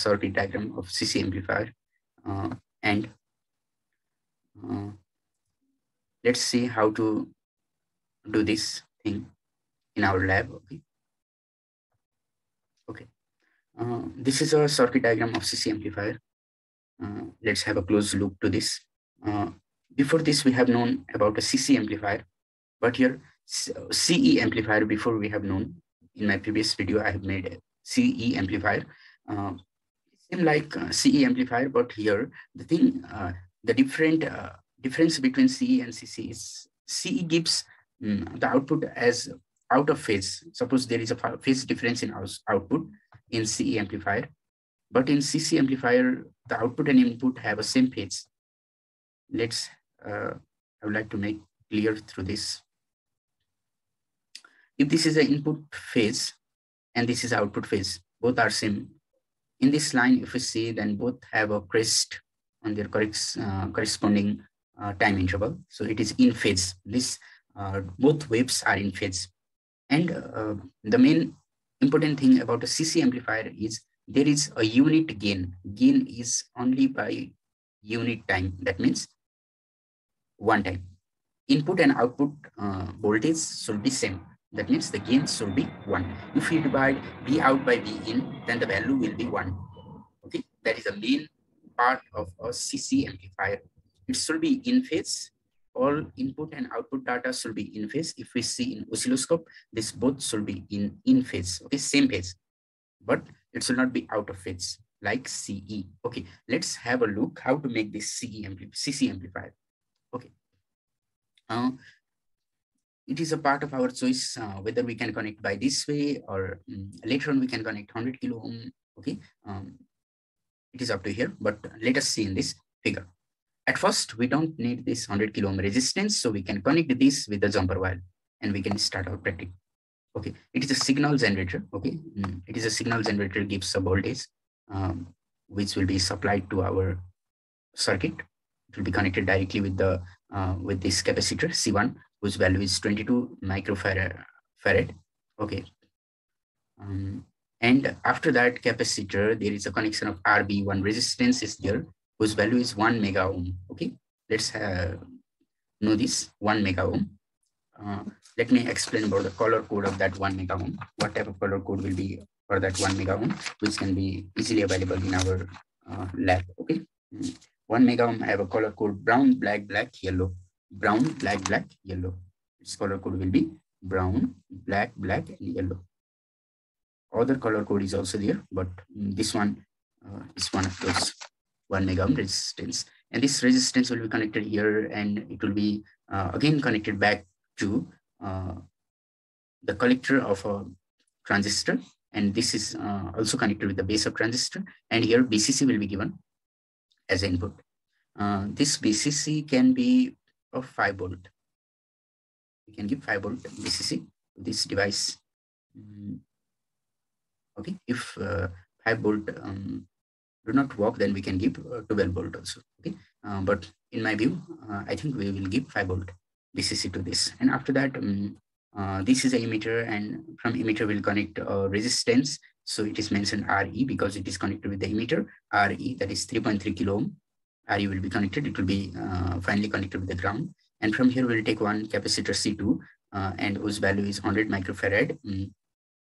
circuit diagram of CC amplifier, and let's see how to do this thing in our lab. Okay. This is a circuit diagram of CC amplifier. Let's have a close look to this. Before this, we have known about a CC amplifier, but here CE amplifier before we have known. In my previous video, I have made a CE amplifier. Same like CE amplifier, but here the thing, the difference between CE and CC is CE gives the output as out of phase. Suppose there is a phase difference in our output in CE amplifier, but in CC amplifier, the output and input have a same phase. Let's, I would like to make clear through this. If this is an input phase and this is output phase, both are same. In this line, if we see, then both have a crest on their corresponding time interval. So it is in phase. This both waves are in phase. And the main important thing about a CC amplifier is there is a unit gain. Gain is only by unit time. That means one time. Input and output voltage should be same. That means the gain should be 1. If you divide V out by V in, then the value will be 1. Okay, that is the main part of a CC amplifier. It should be in phase. All input and output data should be in phase. If we see in oscilloscope, this both should be in phase. Okay, same phase, but it should not be out of phase like CE. Okay, let's have a look how to make this CC amplifier. Okay. It is a part of our choice whether we can connect by this way or later on we can connect 100 kilo ohm. Okay, it is up to here, but let us see in this figure. At first, we don't need this 100 kilo ohm resistance, so we can connect this with the jumper wire and we can start our practice. Okay, it is a signal generator. Okay, it is a signal generator, gives a voltage which will be supplied to our circuit. It will be connected directly with the with this capacitor C1, whose value is 22 microfarad. Okay, and after that capacitor, there is a connection of RB1 resistance is there, whose value is 1 mega ohm. Okay, let's know this 1 mega ohm. Let me explain about the color code of that 1 mega ohm. What type of color code will be for that 1 mega ohm, which can be easily available in our lab. Okay, 1 mega ohm have a color code brown, black, black, yellow. Brown, black, black, yellow. Its color code will be brown, black, black, and yellow. Other color code is also there, but this one is one of those 1 mega ohm resistance. And this resistance will be connected here, and it will be again connected back to the collector of a transistor. And this is also connected with the base of transistor. And here BCC will be given as input. This BCC can be of 5 volt. We can give 5 volt BCC to this device. Okay, if 5 volt do not work, then we can give 12 volt also. Okay, but in my view, I think we will give 5 volt BCC to this. And after that, this is an emitter, and from emitter we'll connect resistance. So it is mentioned RE because it is connected with the emitter. RE, that is 3.3 kilo ohm. RE will be connected. It will be finally connected with the ground. And from here we'll take one capacitor C2, and whose value is 100 microfarad.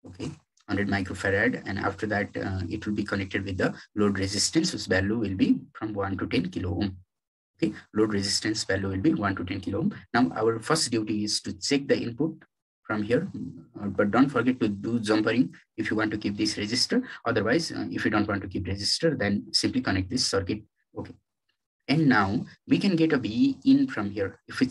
Okay, 100 microfarad. And after that, it will be connected with the load resistance, whose value will be from 1 to 10 kilo ohm. Okay, load resistance value will be 1 to 10 kilo ohm. Now our first duty is to check the input from here, but don't forget to do jumpering if you want to keep this resistor. Otherwise, if you don't want to keep resistor, then simply connect this circuit. Okay, and now we can get a V in from here. If we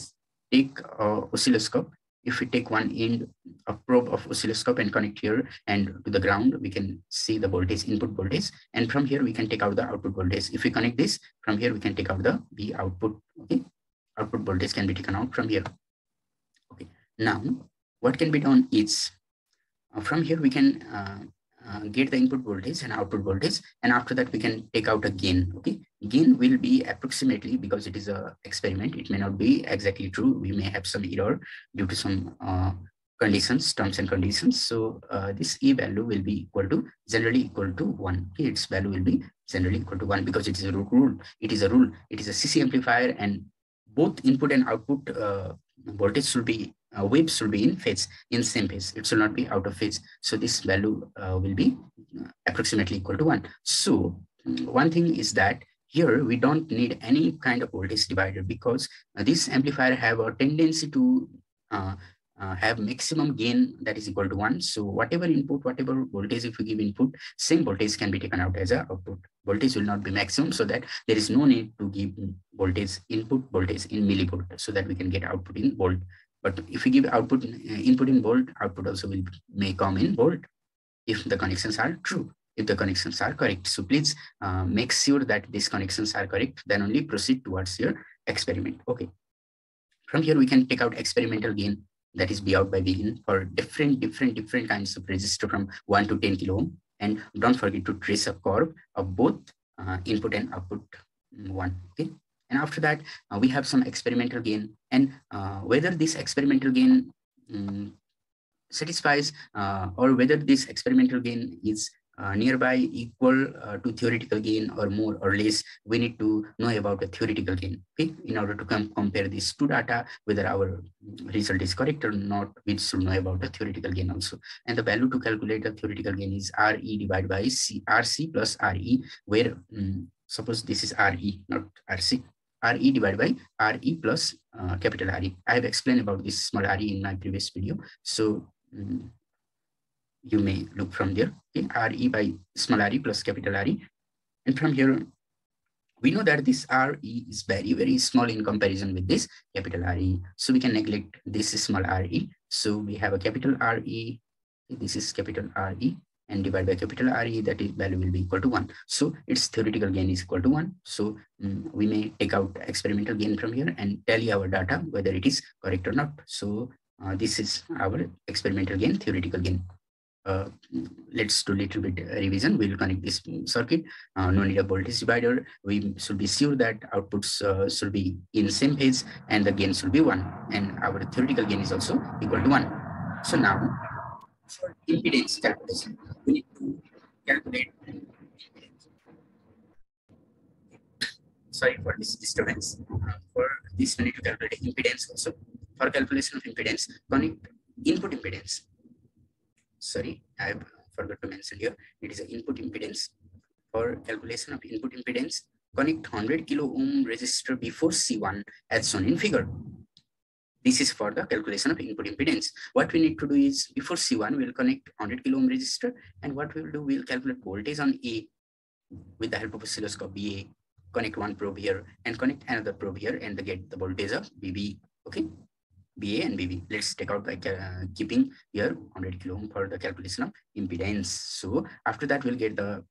take oscilloscope, if we take one end of probe of oscilloscope and connect here and to the ground, we can see the voltage, input voltage. And from here, we can take out the output voltage. If we connect this, from here, we can take out the V output. Okay, output voltage can be taken out from here. Okay, now what can be done is from here, we can get the input voltage and output voltage. And after that, we can take out a gain. Okay, gain will be approximately, because it is a experiment. It may not be exactly true. We may have some error due to some conditions, terms and conditions. So this E value will be equal to generally equal to 1. Okay, its value will be generally equal to 1 because it is a rule. It is a rule. It is a CC amplifier, and both input and output voltage should be waves should be in phase, in same phase. It should not be out of phase. So this value will be approximately equal to 1. So one thing is that here we don't need any kind of voltage divider because this amplifier have a tendency to have maximum gain that is equal to 1. So whatever input, whatever voltage, if we give input, same voltage can be taken out as a output. Voltage will not be maximum, so that there is no need to give voltage, input voltage in millivolt, so that we can get output in volt. But if we give output input in volt, output also may come in volt if the connections are true, if the connections are correct. So please make sure that these connections are correct, then only proceed towards your experiment. Okay. From here, we can take out experimental gain, that is B out by B in, for different kinds of resistor from 1 to 10 kilo ohm. And don't forget to trace a curve of both input and output one. Okay. And after that, we have some experimental gain, and whether this experimental gain satisfies or whether this experimental gain is nearby equal to theoretical gain or more or less, we need to know about the theoretical gain. Okay? In order to compare these two data, whether our result is correct or not, we should know about the theoretical gain also. And the value to calculate the theoretical gain is RE divided by RC plus RE, where suppose this is RE, not RC. RE divided by RE plus capital RE. I have explained about this small RE in my previous video. So you may look from there. Okay, RE by small RE plus capital RE. And from here, we know that this RE is very small in comparison with this capital RE. So we can neglect this small RE. So we have a capital RE. This is capital RE, and divided by capital RE, that is value will be equal to 1. So its theoretical gain is equal to 1. So we may take out experimental gain from here and tally our data whether it is correct or not. So this is our experimental gain, theoretical gain. Let's do a little bit revision. We'll connect this circuit. No need a voltage divider. We should be sure that outputs should be in same phase and the gain should be 1. And our theoretical gain is also equal to 1. So now, for impedance calculation, we need to calculate. Sorry for this disturbance. For this, we need to calculate impedance also. For calculation of impedance, connect input impedance. Sorry, I forgot to mention here. It is an input impedance. For calculation of input impedance, connect 100 kilo ohm resistor before C1 as shown in figure. This is for the calculation of input impedance. What we need to do is, before C1, we'll connect 100 kilo ohm resistor, and what we will do, we'll calculate voltage on A with the help of oscilloscope BA. Connect one probe here and connect another probe here and get the voltage of BB. Okay, BA and BB. Let's take out by keeping here 100 kilo ohm for the calculation of impedance. So after that, we'll get the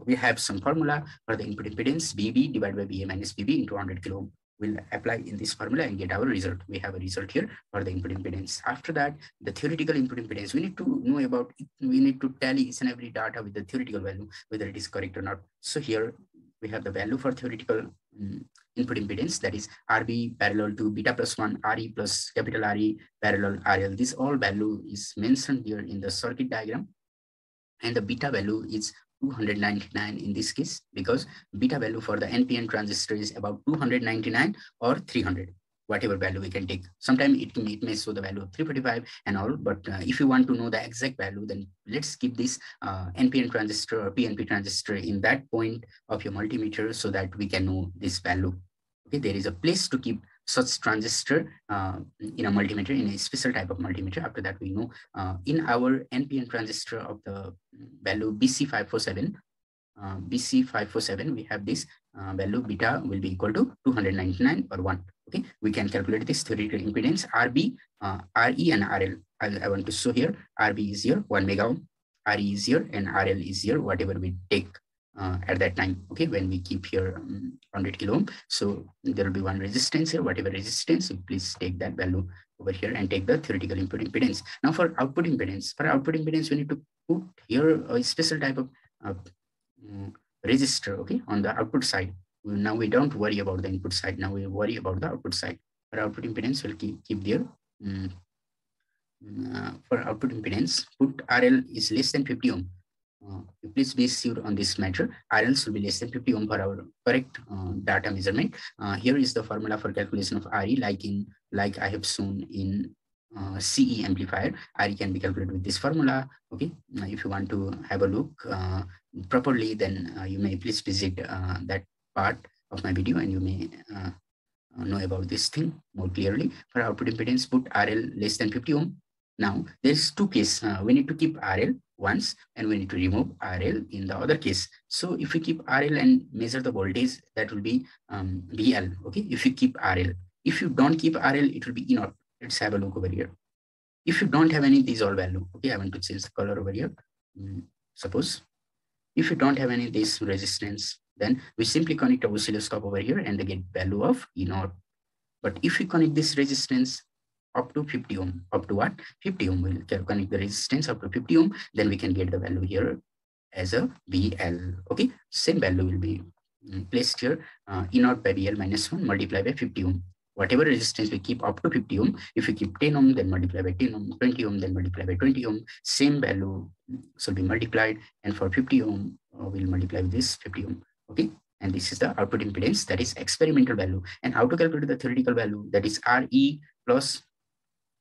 we have some formula for the input impedance, BB divided by BA minus BB into 100 kilo ohm. We'll apply in this formula and get our result. We have a result here for the input impedance. After that, the theoretical input impedance, we need to know about it. We need to tally each and every data with the theoretical value, whether it is correct or not. So here we have the value for theoretical input impedance, that is RB parallel to beta plus 1, RE plus capital RE parallel RL. This all value is mentioned here in the circuit diagram. And the beta value is 299 in this case, because beta value for the NPN transistor is about 299 or 300, whatever value we can take. Sometimes it may show the value of 345 and all, but if you want to know the exact value, then let's keep this NPN transistor or PNP transistor in that point of your multimeter so that we can know this value. Okay, there is a place to keep such transistor in a multimeter, in a special type of multimeter. After that, we know in our NPN transistor of the value BC547, we have this value beta will be equal to 299 or 1. Okay, we can calculate this theoretical impedance RB, RE and RL. I want to show here RB is here 1 mega ohm, RE is here, and RL is here, whatever we take at that time. Okay, when we keep here 100 kilo ohm, so there will be one resistance here, whatever resistance, so please take that value over here and take the theoretical input impedance. Now for output impedance, we need to put here a special type of resistor, okay, on the output side. Now we don't worry about the input side, now we worry about the output side. For output impedance, we'll keep there For output impedance, put RL is less than 50 ohm. Please be sure on this matter. RL should be less than 50 ohm for our correct data measurement. Here is the formula for calculation of RE, like I have shown in CE amplifier. RE can be calculated with this formula. Okay, if you want to have a look properly, then you may please visit that part of my video, and you may know about this thing more clearly. For output impedance, put RL less than 50 ohm. Now, there's two cases. We need to keep RL once, and we need to remove RL in the other case. So if we keep RL and measure the voltage, that will be BL. Okay, if you keep RL. If you don't keep RL, it will be E0. Let's have a look over here. If you don't have any these all value, okay, I want to change the color over here. Suppose if you don't have any this resistance, then we simply connect our oscilloscope over here and they get value of E0. But if we connect this resistance up to 50 ohm, up to what? 50 ohm, we'll connect the resistance up to 50 ohm, then we can get the value here as a BL. Okay, same value will be placed here, E0 by BL minus 1 multiplied by 50 ohm. Whatever resistance we keep up to 50 ohm, if we keep 10 ohm, then multiply by 10 ohm, 20 ohm, then multiply by 20 ohm, same value should be multiplied. And for 50 ohm, we'll multiply with this 50 ohm. Okay, and this is the output impedance, that is experimental value. And how to calculate the theoretical value, that is RE plus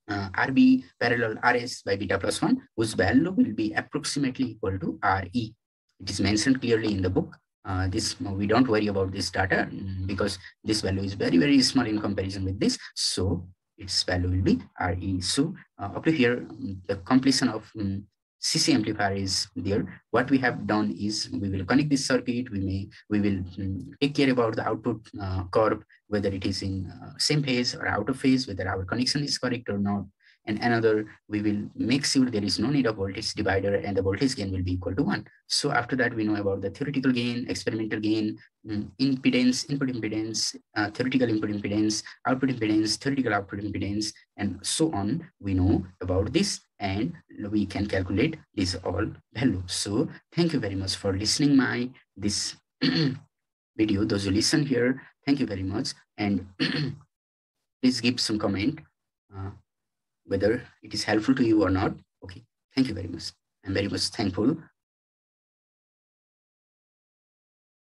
RB parallel RS by beta plus 1, whose value will be approximately equal to RE. It is mentioned clearly in the book. This we don't worry about this data because this value is very, very small in comparison with this. So its value will be RE. So up to here, the completion of CC amplifier is there. What we have done is we will connect this circuit. We will take care about the output curve, whether it is in same phase or out of phase, whether our connection is correct or not. And another, we will make sure there is no need of voltage divider and the voltage gain will be equal to 1. So after that, we know about the theoretical gain, experimental gain, impedance, input impedance, theoretical input impedance, output impedance, theoretical output impedance, and so on. We know about this and we can calculate these all values. So thank you very much for listening my this video. Those who listen here, thank you very much. And please give some comment whether it is helpful to you or not. Okay, thank you very much. I'm very much thankful